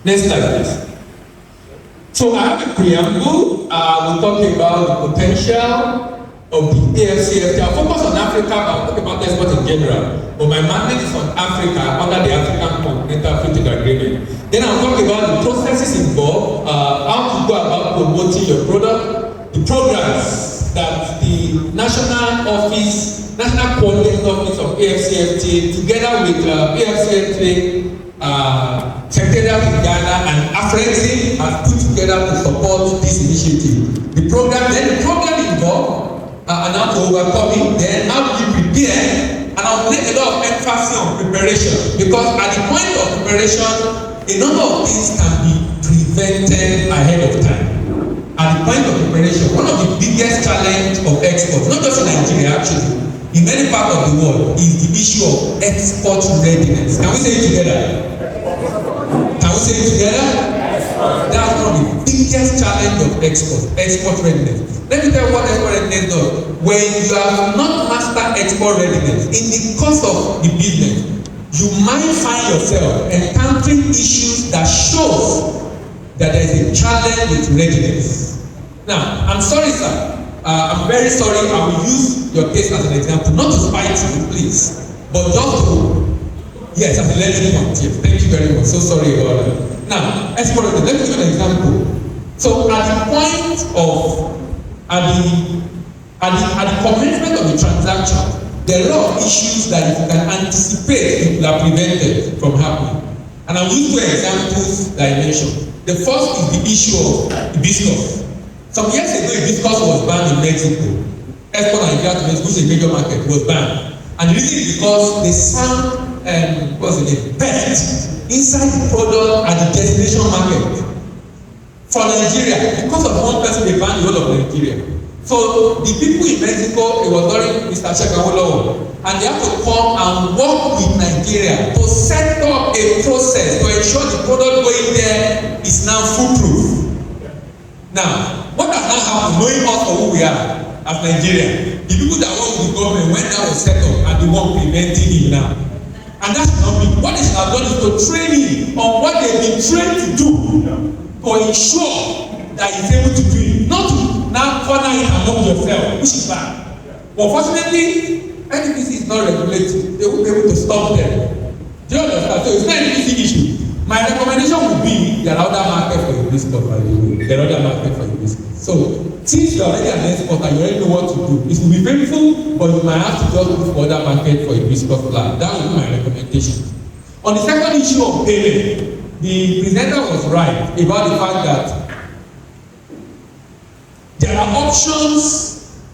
Next slide, please. So I have a preamble. We'll talk about the potential of the AfCFTA. I'll focus on Africa, but I'll talk about export in general. But my mandate is on Africa under the African Continental Free Trade Agreement. Then I'll talk about the processes involved, how to go about promoting your product, the programs that the National Coordinating Office of AfCFTA, together with AfCFTA Secretariat in Ghana and AfCFTA, have put together to support this initiative. The program involved, and how to overcome it, then how do you prepare? And I'll make a lot of emphasis on preparation, because at the point of preparation, a number of things can be prevented ahead of time. At the point of preparation, one of the biggest challenges of export, not just in Nigeria actually, in many parts of the world, is the issue of export readiness. Can we say it together? Can we say it together? That's one of the biggest challenges of export readiness. Let me tell you what export readiness does. When you have not mastered export readiness, in the course of the business, you might find yourself encountering issues that shows that there is a challenge with readiness. Now, I'm sorry, sir. I'm very sorry. I will use your case as an example, not to spite you, please, but just to, yes, as a learning point. Yes, thank you very much. So sorry about that. Now, export readiness. Let me give you an example. So, at the point of at the commencement of the transaction, there are a lot of issues that if you can anticipate, it will have prevented from happening. And I'll use two examples that I mentioned. The first is the issue of hibiscus. Some years ago, hibiscus was banned in Mexico. Export Nigeria to Mexico, which is a major market, was banned. And the reason is because they found pest inside the product at the destination market. For Nigeria, because of one person, they banned the whole of Nigeria. So the people in Mexico, it was during Mr. Shekawolowo, and they have to come and work with Nigeria to set up a process to ensure the product going there is now foolproof. Now, what has now happened, knowing us for who we are as Nigeria, the people that work with the government when that was set up are the one preventing him now. And that's not me. What they should have done is to train him on what they've been trained to do to ensure that he's able to do it, not to now corner it among yourself, which is bad. But fortunately, NDPC is not regulated. They will be able to stop them. Do you understand? So it's not an easy issue. My recommendation would be there are other market for your business, by the way. There are other market for your business. So since you're already an exporter, you already know what to do. It will be painful, but you might have to just look for other market for your business plan. That would be my recommendation. On the second issue of payment, the presenter was right about the fact that there are options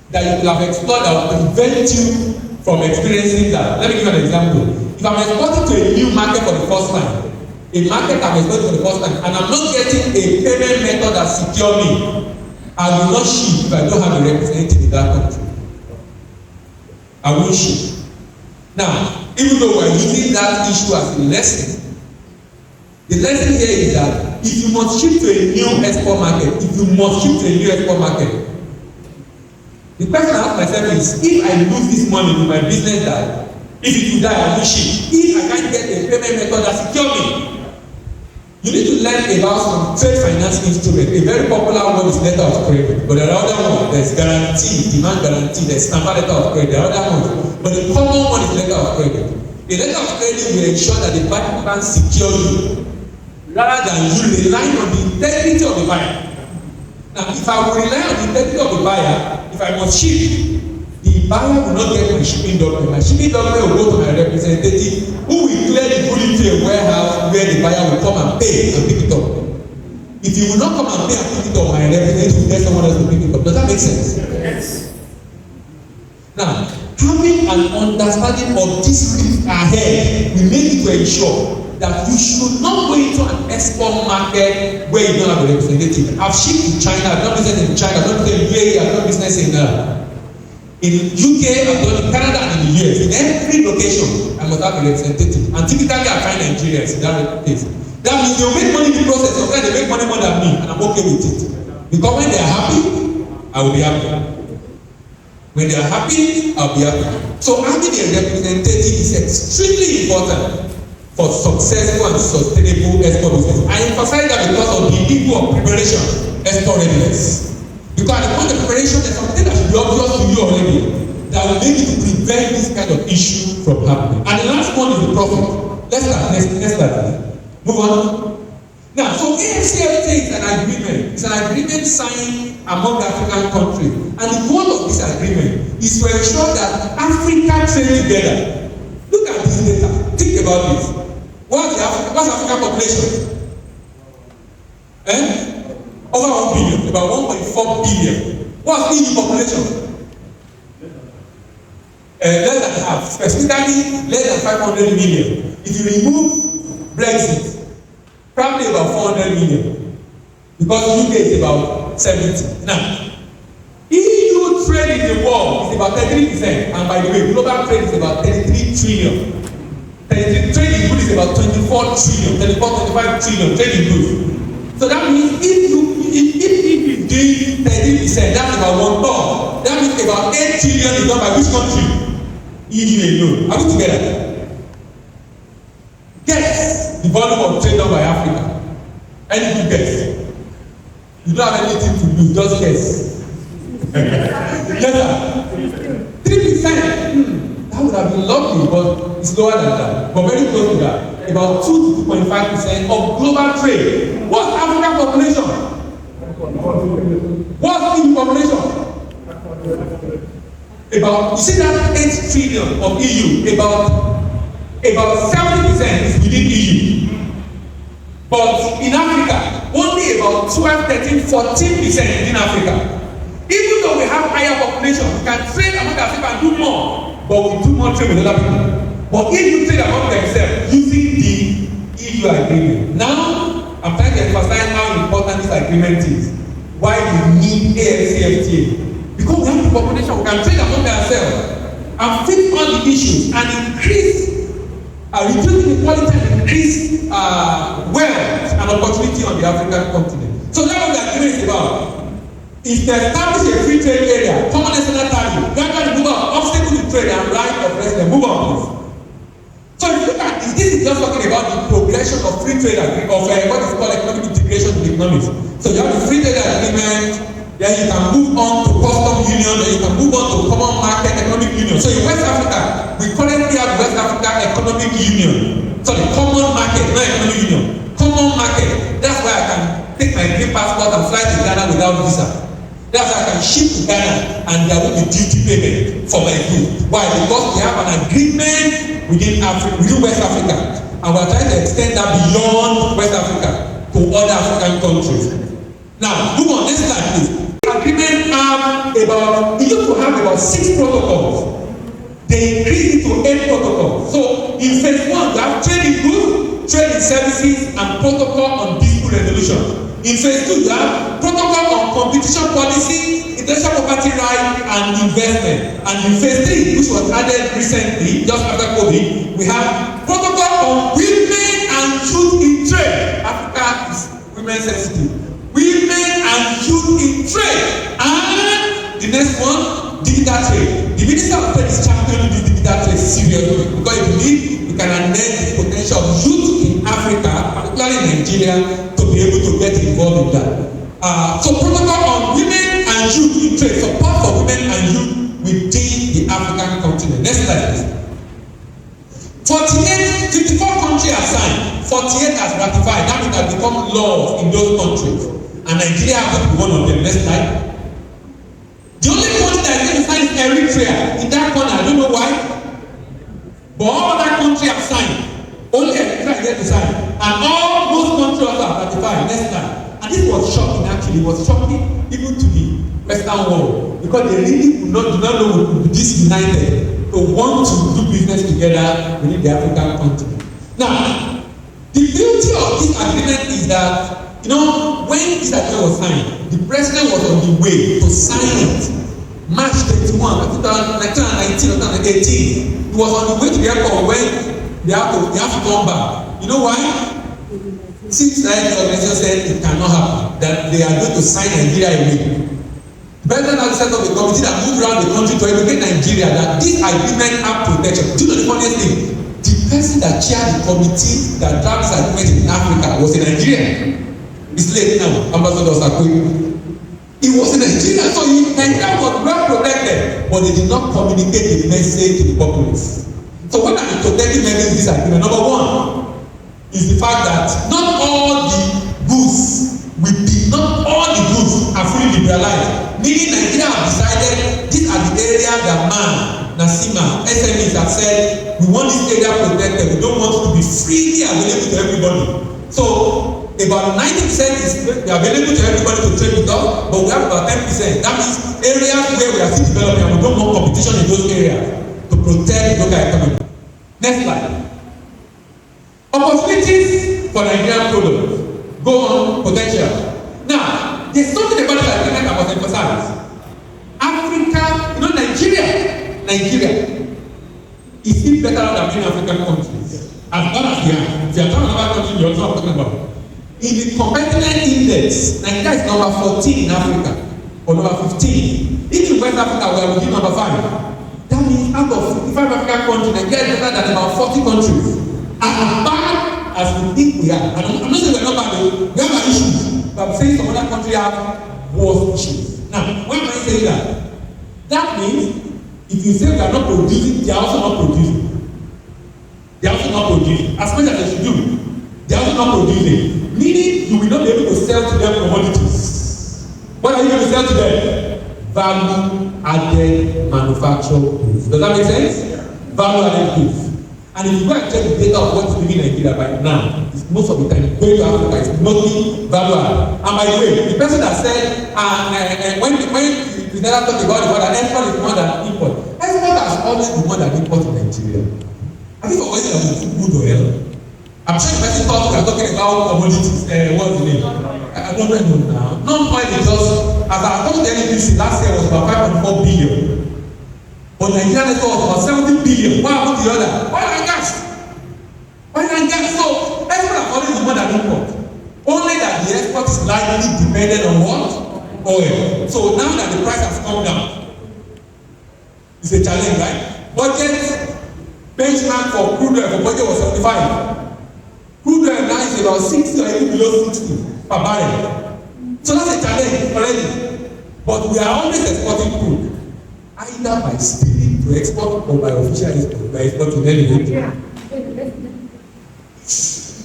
that you will have explored that will prevent you from experiencing that. Let me give you an example. If I'm exporting to a new market for the first time, a market I'm exporting for the first time, and I'm not getting a payment method that secure me, I will not ship if I don't have a representative in that country. I won't ship. Now, even though we're using that issue as a lesson, the lesson here is that if you must ship to a new export market, the question I ask myself is, if I lose this money, will my business die? If it will die, I will ship. If I can't get a payment method that secure me, you need to learn about some trade finance instruments. A very popular one is letter of credit, but there are other ones. There's guarantee, demand guarantee, there's standard letter of credit, there are other ones. But the common one is letter of credit. A letter of credit will ensure that the bank can secure you, rather than you relying on the integrity of the buyer. Now, if I will rely on the integrity of the buyer, if I must ship, the buyer will not get my shipping document. My shipping document will go to my representative, who will clear the bullet to a warehouse where the buyer will come and pay and pick it up. If he will not come and pay and pick it up, my representative will get someone else to pick it up. Does that make sense? Yes. Now, having an understanding of this risk ahead will make you to ensure that you should not go into an export market where you don't have a representative. I've shipped to China, I've done business in China, I've done business in UAE, I've done business in UK, I've done in Canada and in the US. In every location, I must have a representative. And typically I find Nigerians in that case. That means they'll make money in the process. Sometimes they make money more than me, and I'm okay with it. Because when they are happy, I will be happy. When they are happy, I'll be happy. So having a representative is extremely important for successful and sustainable export business. I emphasize that because of the issue of preparation, export readiness. Because at the point of preparation, there's something that should be obvious to you already that will make you to prevent this kind of issue from happening. And the last one is the profit. Let's start. Move on. Now, so AfCFTA is an agreement. It's an agreement signed among the African countries. And the goal of this agreement is to ensure that Africa trade together. Look at this data. Think about this. What's African population? Over 1 billion, about 1.4 billion. What's EU population? Less than half, specifically less than 500 million. If you remove Brexit, probably about 400 million. Because UK is about 70. Now, EU trade in the world is about 33%. And by the way, global trade is about 33 trillion. Trade in goods is about 24 trillion, 25 trillion trade in goods. So that means if you do 30%, that's about 1/3. That means about 8 trillion is done by which country? EU alone. Are we together? Guess the volume of trade done by Africa. Anything guess? You don't have anything to lose, just guess. Yes, sir. 3%. That would have been lovely, but it's lower than that. But very close to that. About 2 to 2.5% of global trade. What's African population? What's EU population? About, you see that 8 trillion of EU, about 70% is within EU. But in Africa, only about 12, 13, 14% within Africa. Even though we have higher population, we can trade among ourselves and do more, but we do more trade with other people. But if you trade among themselves using the EU agreement, now I'm trying to emphasize how important this agreement is. Why we need AfCFTA. Because we have the population, we can trade among ourselves and fix all the issues and increase, reduce inequality and increase wealth and opportunity on the African continent. So that's what the agreement is about. Is to establish a free trade area, common national tariff, gradually move on, obstacle to trade and right of residence. Move on, please. So if you look at this is just talking about the progression of free trade agreement, of what is called economic integration to the economics. So you have the free trade agreement, then you can move on to custom union, then you can move on to common market economic union. So in West Africa, we currently have West Africa Economic Union. So the common market, not economic union. Common market. That's why I can take my green passport and fly to Ghana without visa. That's why I can ship to Ghana and there will be duty payment for my goods. Why? Because we have an agreement within West Africa, and we're trying to extend that beyond West Africa to other African countries. Now, move on, next slide please. The agreement it used to have about 6 protocols. They increased it to 8 protocols. So in phase 1, we have trade in goods, trade in services, and protocol on dispute resolution. In phase 2, you have protocol on competition policy, intellectual property right, and investment. And in phase 3, which was added recently, just after COVID, we have protocol on women and youth in trade. Africa is women sensitive. Women and youth in trade. And the next one, digital trade. The Minister of Trade is championing this digital trade seriously because he believes we can harness the potential of youth in Africa, particularly in Nigeria, to be able to get involved in that. So protocol on women and youth in trade, support for women and youth within the African continent. Next slide please. 54 countries have signed, 48 has ratified. That means has become laws in those countries. And Nigeria has to be one of them. Next slide. The only country that is signed is Eritrea. In that corner, I don't know why. But all other countries have signed. Only Eritrea is to sign. And all those countries also have ratified. Next slide. And this was shocking actually. It was shocking even to the Western world. Because they really do not know we could be this united to want to do business together within the African continent. Now, the beauty of this agreement is that, when this agreement was signed, the president was on the way to sign it. March 21, 2019, 2018. He was on the way to the airport when they have to come back. You know why? Since the organization said it cannot happen, that they are going to sign Nigeria away. The president has set up a committee that moved around the country to educate Nigeria that this agreement have protection. Do you know the funniest thing? The person that chaired the committee that draft this agreement in Africa was a Nigerian. He's late now, Ambassador Sakwe. He was in Nigeria, so Nigeria was well protected, but they did not communicate the message to the populace. So what are the protecting measures this agreement? Number one is the fact that not all the goods are fully liberalized. Meaning Nigeria have decided these are the areas that Nasima, SMEs have said we want this area protected. We don't want it to be freely available to everybody. So about 90% is available to everybody to trade with us, but we have about 10%. That means areas where we are still developing and we don't want competition in those areas to protect local economy. Next slide. Opportunities for Nigerian products. Go on potential. Now, there's something about this agreement I must emphasize. Africa, Nigeria is still better than many African countries. As bad as they are. If you are talking about countries, you're not talking about. In the competitiveness index, Nigeria is number 14 in Africa, or number 15. Even in West Africa, we are within number 5. That means out of 55 African countries, Nigeria is better than about 40 countries. As bad as we think we are. And I'm not saying we're not bad, we have our issues. But I'm saying some other countries have worse issues. Now, why am I saying that? That means if you say we are not producing, they are also not producing. They are also not producing. As much as they should do, they are also not producing. Meaning you will not be able to sell to them commodities. What are you going to sell to them? Value added manufactured goods. Does that make sense? Value added goods. And if you go and check the data of what's living in Nigeria right now, it's most of the time going to Africa is mostly value added. And by the way, the person that said when we never talk about the that export is more than import. Export has always been more than import in Nigeria. I think for whether it's good or hell. I'm sure the person thought we are talking about commodities. What's the name? I don't know now. Non-oil is just, as I told the NBC last year was about 5.4 billion. But Nigeria was about 70 billion. What happened to the other? Oil and gas. So export has always been more than import. Only that the export is likely dependent on what? Oil. So now that the price has come down, it's a challenge, right? Budget benchmark for crude oil for budget was 75. Crude oil now is about 60 or even below 60 per barrel. So that's a challenge already. But we are always exporting crude, either by stealing to export or by official export. By exporting anyway.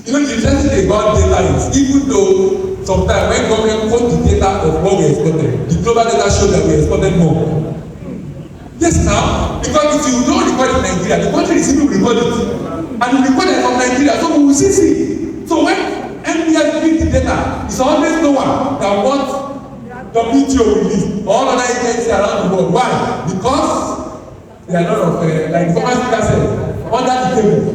You know, the interesting thing about data is, even though sometimes when government quote the data of what we exported, the global data shows that we exported more. Yes, now, because if you don't record in Nigeria, the country is even record it. And we record it from Nigeria, so we will see. So when NBS gives the data, it's always lower than what WTO release or other agencies around the world. Why? Because there are a lot of, like the former speaker said, under the table,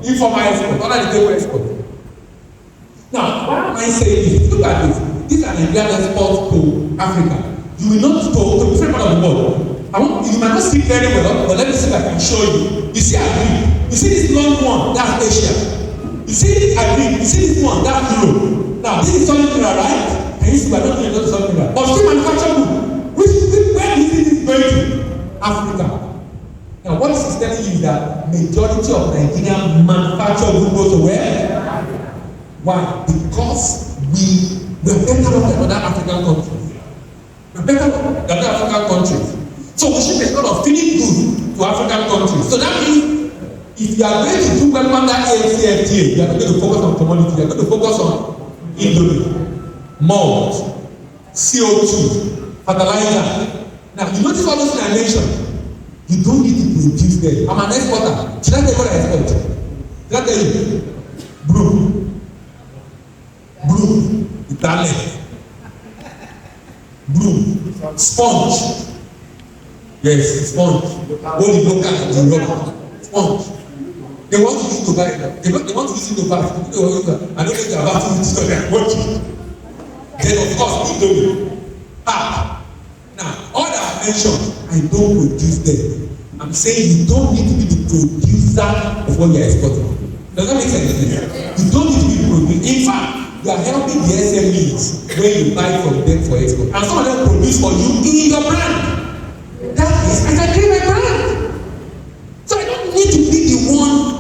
informal export, under the table export. Now, what am I saying is, look at this. These are Nigerian exports to Africa. You will not go to different part of the world. You might not see very well, but let me see if I can show you. You see Agri. You see this long one, that's Asia. You see Agri. You see this one, that's Europe. Now, this is something right? Can you see? I don't think it's something right. But still manufacture good. Where do you think this going to? Africa. Now, what this is telling you is that majority of Nigerian manufactured goods go to where? Why? Because we're better off than other African countries. We're better off than other African countries. So we should make a lot of feeding goods to African countries. So that means if you are going to do well under AfCFTA, you are not going to focus on commodities, you are going to focus on indomie, malt, CO2, fertilizer. Now, you notice all those things I mentioned. You don't need to produce them. I'm an exporter. Should I tell you what I export? Should I tell you? Blue, Italian, blue, sponge. Yes, sponge. Only local and Europe. Sponge. They want to use to buy it. They want to use it to buy it. I don't think they are about to use it to buy it. Then of course, indomie. Now, all that I mentioned, I don't produce them. I'm saying you don't need to be the producer of what you are exporting. Does that make sense? You don't need to be the producer. In fact, you are helping the SMEs when you buy from them for export. And some of them produce for you in your brand. That is, I can create my brand. So I don't need to be the one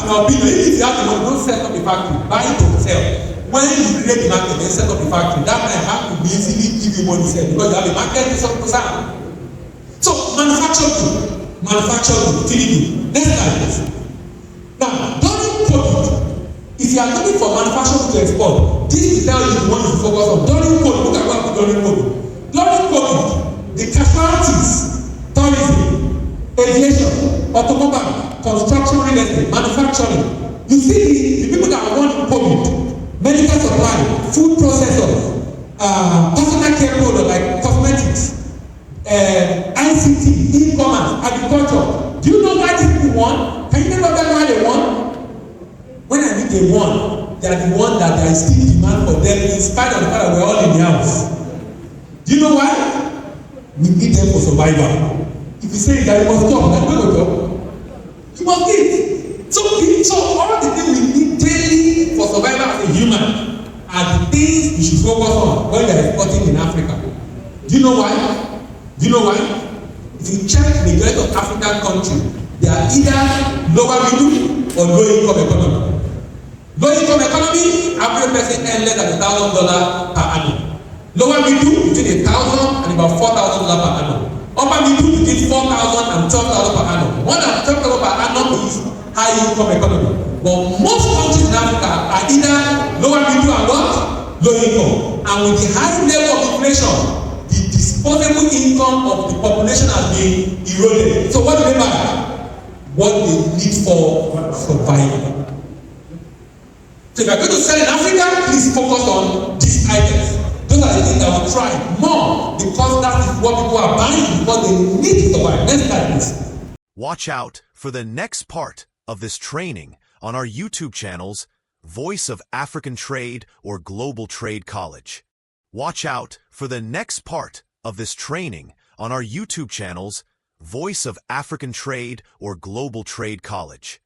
your opinion, if you have the money, don't set up a factory, buy it to sell. When you create the market, then set up a factory. That might have to easily give you money sell because you have a market to sell. So manufacture good, feed good. Next slide, please. Now, during COVID, if you are looking for manufacturing to export, this is how you want to focus on. During COVID, look at what happened during COVID. During COVID, the casualties, tourism, aviation, automobile, construction, real estate, manufacturing. You see the people that are running COVID, medical supply, food processors, personal care products like cosmetics, ICT, e-commerce, agriculture. Do you know why these people won? Can you remember why they won? When I mean they won, they are the one that there is still demand for them in spite of the fact that we're all in the house. Do you know why? We need them for survival. If you say that you must stop, then go job. You must eat. So all the things we need daily for survival as a human are the things we should focus on when we are exporting in Africa. Do you know why? Do you know why? If you check the majority of African countries, they are either lower middle or low income economy. Low income economy, average person earn less than $1,000 per annum. Lower middle between $1,000 and about $4,000 per annum. Upper middle between $4,000 and $12,000 per annum. More than $12,000 per annum is high income economy. But most countries in Africa are either lower middle and what? Low income. And with the high level of inflation, the disposable income of the population has been eroded. So what do they buy? What they need for survival. So if you are going to sell in Africa, please focus on these items. Those are the things that will try more because that is what people are buying because they need to survive. Next slide, please. Watch out for the next part of this training on our YouTube channels, Voice of African Trade or Global Trade College. Watch out for the next part of this training on our YouTube channels, Voice of African Trade or Global Trade College.